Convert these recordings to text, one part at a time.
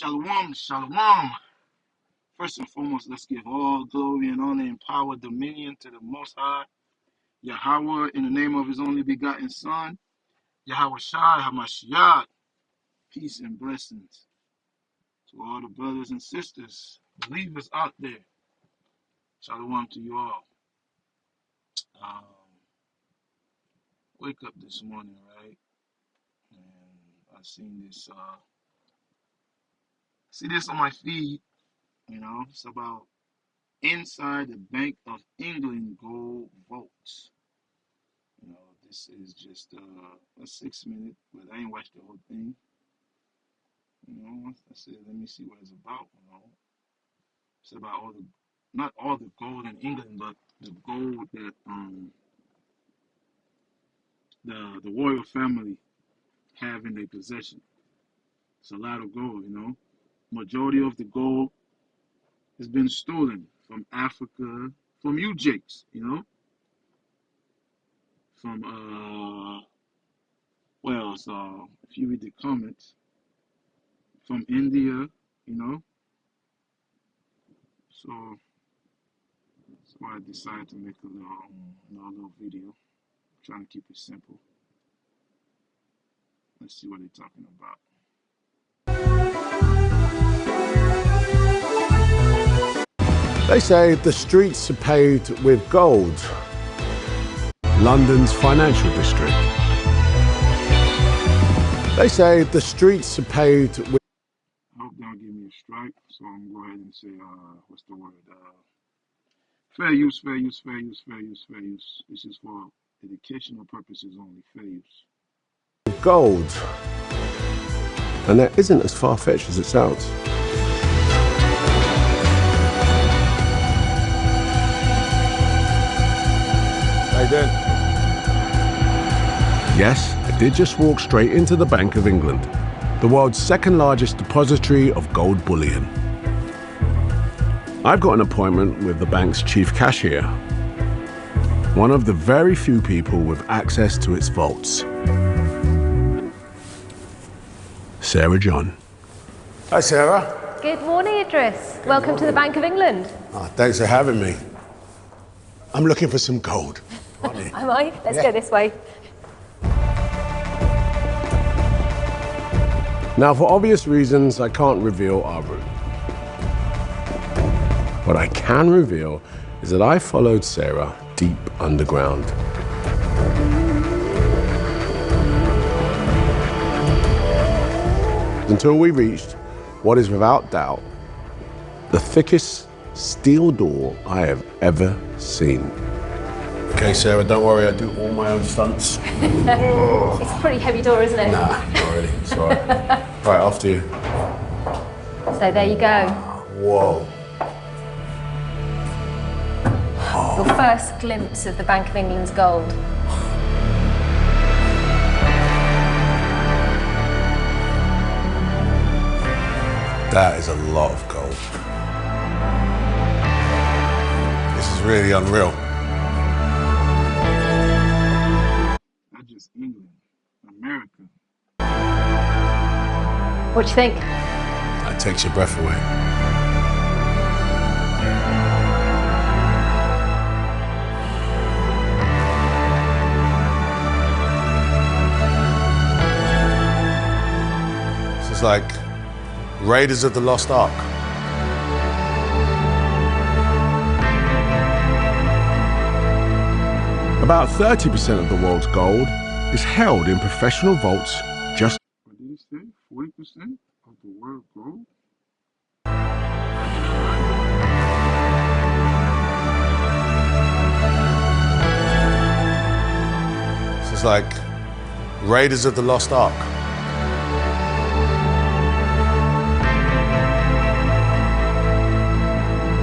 Shalom, shalom. First and foremost, let's give all glory and honor and power, dominion to the Most High, Yahweh, in the name of His only begotten Son, Yahweh Shai HaMashiach. Peace and blessings to all the brothers and sisters, believers out there. Shalom to you all. Wake up this morning, right? And I seen this. See this on my feed. It's about inside the Bank of England gold vaults. This is just a 6 minute, but I ain't watched the whole thing. I said, let me see what it's about. It's about not all the gold in England, but the gold that the royal family have in their possession. It's a lot of gold. Majority of the gold has been stolen from Africa, from you jakes. From if you read the comments, from India, so that's why I decided to make a little video. I'm trying to keep it simple. Let's see what they're talking about. They say the streets are paved with gold. London's financial district. They say the streets are paved with... I hope they don't give me a strike, so I'm going to go ahead and say, what's the word? Fair use, fair use, fair use, fair use, fair use. This is for educational purposes only, fair use. Gold. And that isn't as far-fetched as it sounds. How you doing? Yes, I did just walk straight into the Bank of England, the world's second largest depository of gold bullion. I've got an appointment with the bank's chief cashier, one of the very few people with access to its vaults. Sarah John. Hi, Sarah. Good morning, Idris. Welcome to the Bank of England. Oh, thanks for having me. I'm looking for some gold. Am I? Let's go this way. Now, for obvious reasons, I can't reveal our route. What I can reveal is that I followed Sarah deep underground. Until we reached what is without doubt the thickest steel door I have ever seen. Okay, Sarah, don't worry, I do all my own stunts. It's a pretty heavy door, isn't it? Nah, not really, it's all right. Right, after you. So there you go. Whoa. Your first glimpse of the Bank of England's gold. That is a lot of gold. This is really unreal. Not just England, America. What do you think? That takes your breath away. This is like Raiders of the Lost Ark. About 30% of the world's gold is held in professional vaults just... What did he say? 40% of the world gold? This is like Raiders of the Lost Ark.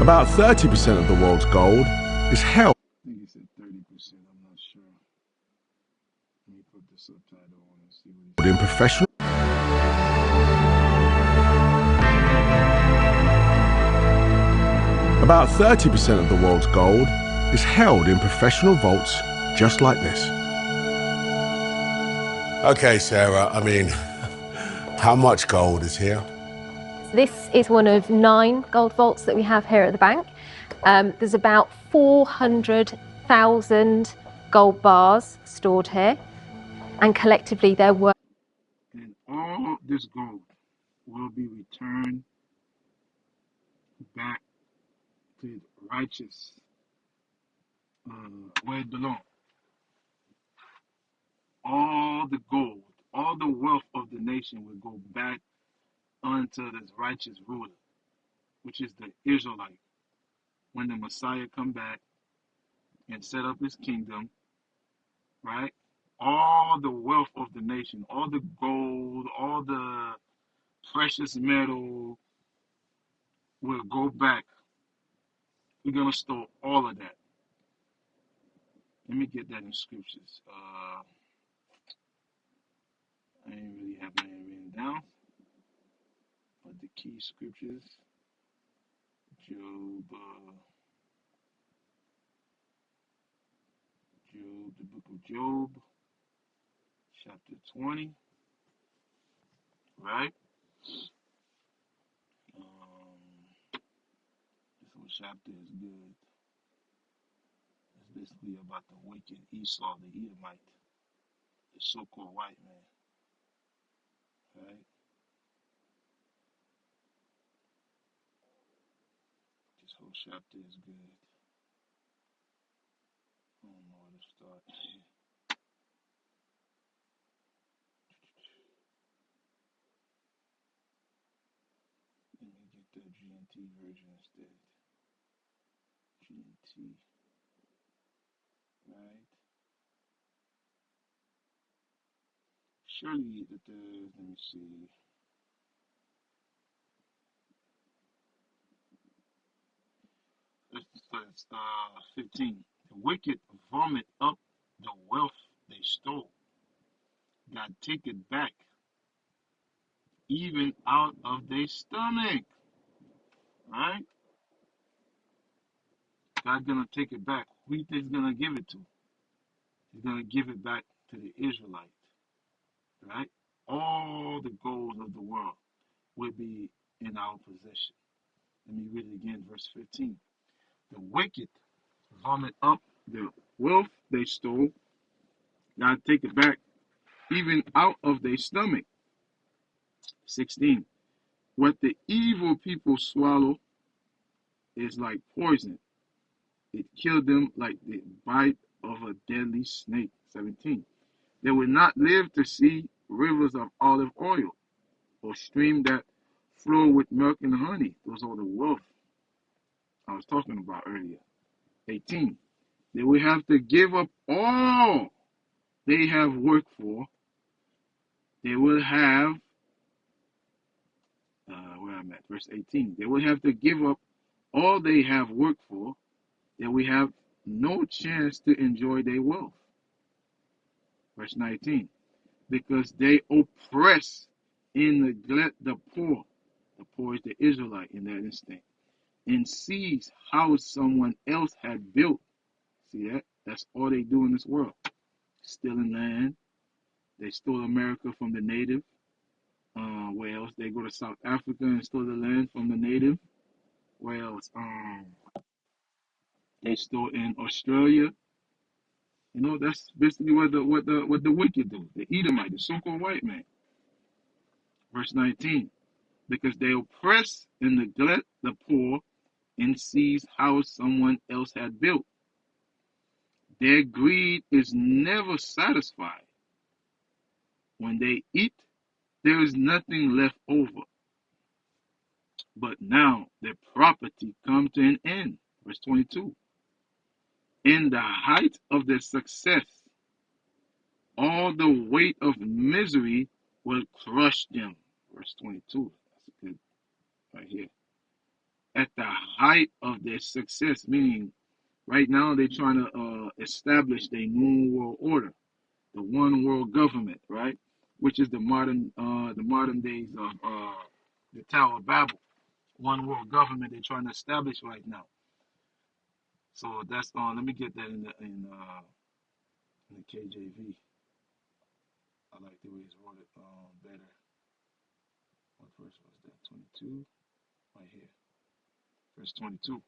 About 30% of the world's gold is held. I think he said 30%, I'm not sure. Let me put the subtitle on and see what he in professional. About 30% of the world's gold is held in professional vaults just like this. Okay, Sarah, I mean, how much gold is here? So this is one of 9 gold vaults that we have here at the bank. There's about 400,000 gold bars stored here, and collectively they're worth. And all this gold will be returned back to the righteous, where it belongs. All the gold, all the wealth of the nation will go back unto this righteous ruler, which is the Israelite. When the Messiah come back and set up his kingdom, right? All the wealth of the nation, all the gold, all the precious metal will go back. We're gonna store all of that. Let me get that in scriptures. I ain't really have that written down, but the key scriptures, Job, the book of Job, chapter 20, right? This whole chapter is good. It's basically about the wicked Esau, the Edomite, the so-called white man, right? This whole chapter is good. I don't know where to start. Let me get the GNT version instead. GNT, right? Surely that let me see. It's 15. The wicked vomit up the wealth they stole. God take it back, even out of their stomach. Right? God gonna take it back. Who you think He's gonna give it to? He's gonna give it back to the Israelites. Right? All the gold of the world will be in our possession. Let me read it again, verse 15. The wicked vomit up the wealth they stole. God take it back, even out of their stomach. 16. What the evil people swallow is like poison. It killed them like the bite of a deadly snake. 17. They will not live to see rivers of olive oil or stream that flow with milk and honey. Those are the wealth I was talking about earlier. 18. They will have to give up all they have worked for. They will have, where I'm at, verse 18. They will have to give up all they have worked for. They will have no chance to enjoy their wealth. Verse 19. Because they oppress and neglect the poor. The poor is the Israelite in that instant. And sees how someone else had built. See that? That's all they do in this world. Stealing land. They stole America from the native. Where else? They go to South Africa and steal the land from the native. Where else? They stole in Australia. You know, that's basically what the wicked do. The Edomite, the so-called white man. Verse 19. Because they oppress and neglect the poor and seize how someone else had built. Their greed is never satisfied. When they eat, there is nothing left over. But now their property comes to an end. Verse 22. In the height of their success, all the weight of misery will crush them. Verse 22. That's good right here. At the height of their success, meaning right now they're trying to establish their new world order, the one world government, right? Which is the modern days of the Tower of Babel. One world government they're trying to establish right now. So that's let me get that in the KJV. I like the way it's worded better. verse was that? 22, right here, verse 22.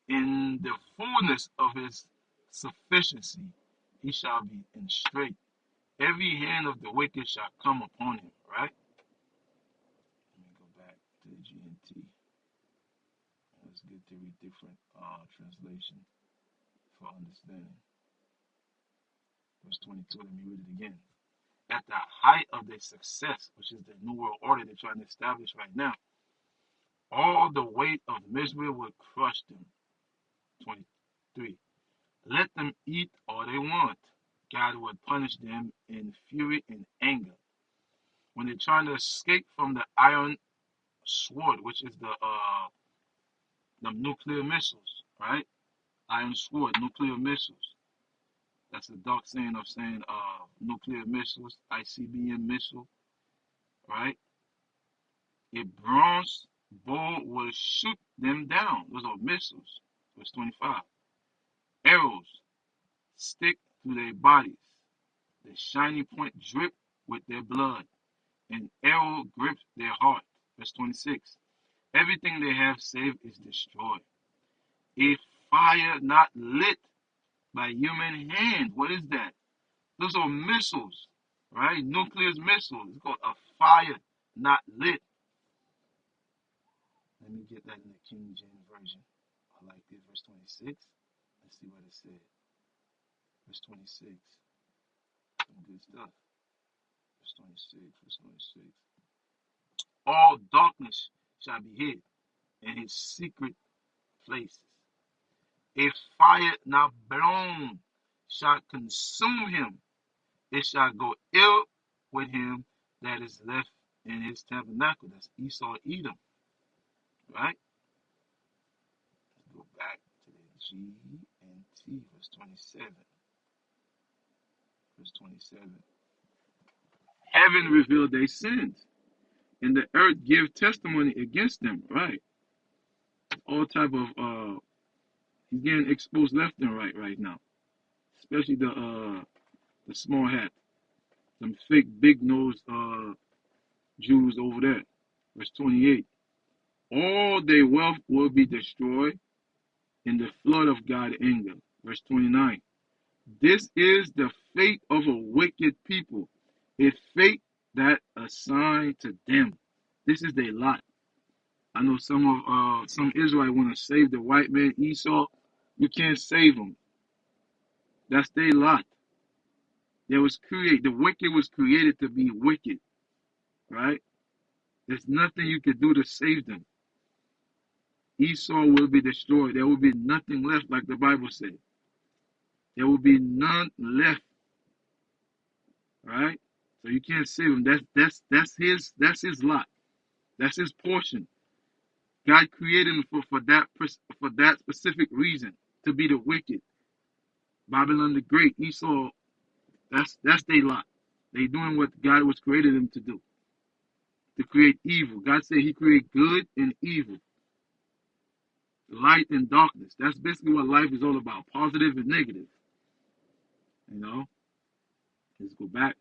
In the fullness of his sufficiency, he shall be in straight. Every hand of the wicked shall come upon him, right? Let me go back to the GNT. It's good to read different translation for understanding. Verse 22, let me read it again. At the height of their success, which is the New World Order they're trying to establish right now, all the weight of misery will crush them. 23. Let them eat all they want. God would punish them in fury and anger. When they're trying to escape from the iron sword, which is the nuclear missiles, right? Iron sword, nuclear missiles. That's the dark saying of saying nuclear missiles, ICBM missile, right? A bronze bow will shoot them down. Those are missiles. Verse 25. Arrows stick through their bodies. The shiny point drip with their blood. An arrow grips their heart. Verse 26. Everything they have saved is destroyed. A fire not lit by human hand. What is that? Those are missiles, right? Nuclear missiles. It's called a fire not lit. Let me get that in the King James Version. I like this. Verse 26. Let's see what it said. Verse 26. Some good stuff. Verse 26. Verse 26. All darkness shall be hid in his secret places. A fire not blown shall consume him. It shall go ill with him that is left in his tabernacle. That's Esau, Edom. Right? Let's go back to the GNT, verse 27. Verse 27. Heaven revealed their sins, and the earth give testimony against them. Right? All type of he's getting exposed left and right now. Especially the small hat. Some fake big nosed Jews over there. Verse 28. All their wealth will be destroyed in the flood of God's anger. Verse 29. This is the fate of a wicked people, a fate that assigned to them. This is their lot. I know some Israelites want to save the white man Esau. You can't save them. That's their lot. The wicked was created to be wicked, right? There's nothing you can do to save them. Esau will be destroyed. There will be nothing left, like the Bible said. There will be none left, right? So you can't save him. That's his lot. That's his portion. God created him for that specific reason, to be the wicked. Babylon the Great, Esau, that's their lot. They doing what God was created them to do, to create evil. God said he created good and evil, light and darkness. That's basically what life is all about, positive and negative. You know, let's go back.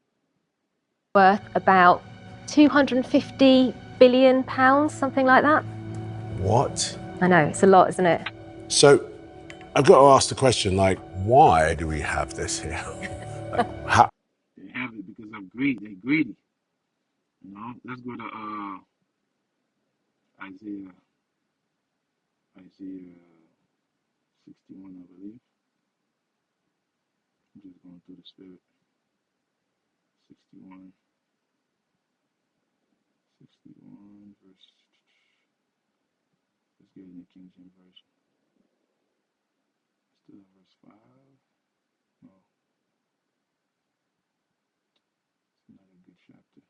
Worth about £250 billion, something like that. What? I know, it's a lot, isn't it? So I've got to ask the question, like, why do we have this here? How? They have it because of greed. They're greedy. You know, let's go to Isaiah 61, I believe. I'm just going through the spirit. 61 verse. Let's get in the King James Version. Still in verse 5. No. It's not a good chapter.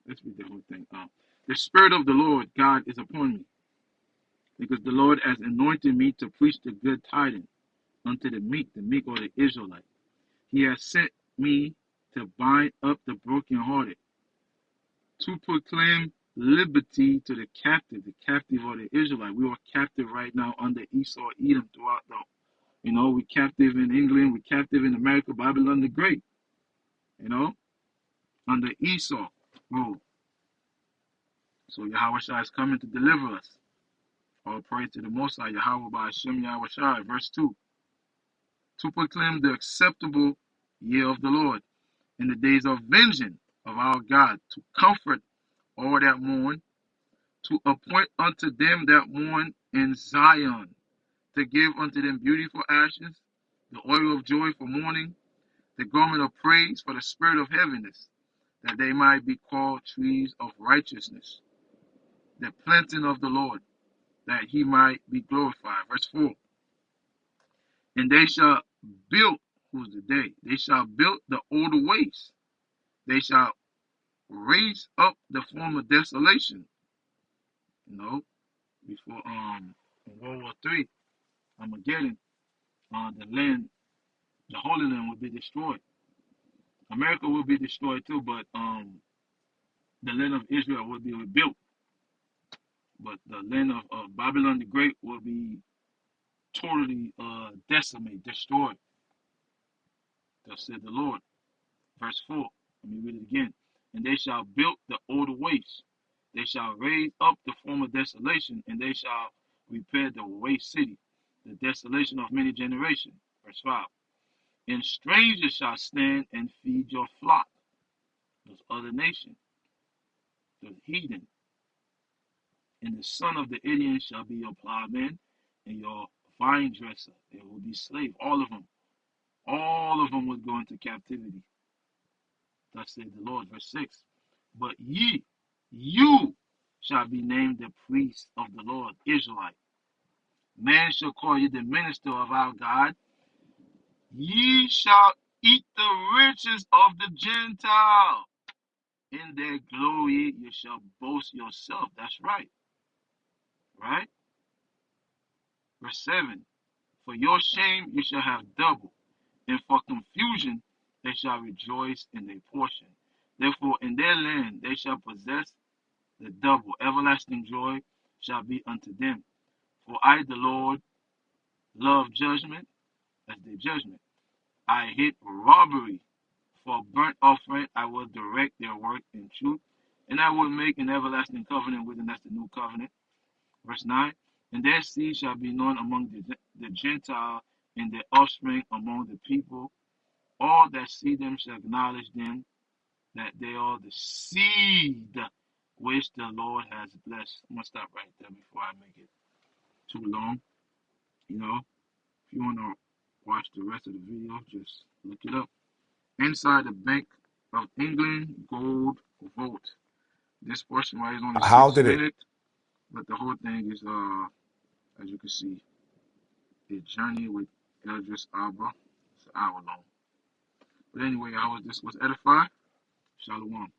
Let's read the whole thing. The Spirit of the Lord God is upon me, because the Lord has anointed me to preach the good tidings unto the meek or the Israelite. He has sent me to bind up the brokenhearted, to proclaim liberty to the captive or the Israelite. We are captive right now under Esau, Edom throughout we captive in England, we captive in America, Babylon the Great, under Esau rule. So Yahweh Shai is coming to deliver us. All praise to the Most High, Yahweh by Hashem Yahweh Shai. Verse 2. To proclaim the acceptable year of the Lord in the days of vengeance of our God, to comfort all that mourn, to appoint unto them that mourn in Zion, to give unto them beautiful ashes, the oil of joy for mourning, the garment of praise for the spirit of heaviness, that they might be called trees of righteousness, the planting of the Lord, that he might be glorified. Verse 4. And they shall build, who's the day? They shall build the older ways. They shall raise up the former desolation. You know, before in World War III, Armageddon, the land, the Holy Land will be destroyed. America will be destroyed too, but the land of Israel will be rebuilt. But the land of Babylon the Great will be totally decimated, destroyed. Thus said the Lord. Verse 4. Let me read it again. And they shall build the older waste. They shall raise up the former desolation, and they shall repair the waste city, the desolation of many generations. Verse 5. And strangers shall stand and feed your flock. Those other nations, the heathen. And the son of the Indian shall be your plowman and your vine dresser. They will be slaves, all of them. All of them will go into captivity. Thus said the Lord. Verse 6. But ye, you shall be named the priest of the Lord, Israelite. Man shall call you the minister of our God. Ye shall eat the riches of the Gentile. In their glory you shall boast yourself. That's right. Right? Verse 7. For your shame you shall have double, and for confusion they shall rejoice in their portion. Therefore in their land they shall possess the double. Everlasting joy shall be unto them. For I, the Lord, love judgment. That's their judgment. I hate robbery. For burnt offering I will direct their work in truth, and I will make an everlasting covenant with them. That's the new covenant. Verse 9. And their seed shall be known among the Gentile, and their offspring among the people. All that see them shall acknowledge them, that they are the seed which the Lord has blessed. I'm going to stop right there before I make it too long. You know, if you want to watch the rest of the video, just look it up. Inside the Bank of England gold vault. This portion right is only How 6 did it? minutes, but the whole thing is, as you can see, a journey with Idris Elba. It's an hour long. But anyway, this was edified. Shalom.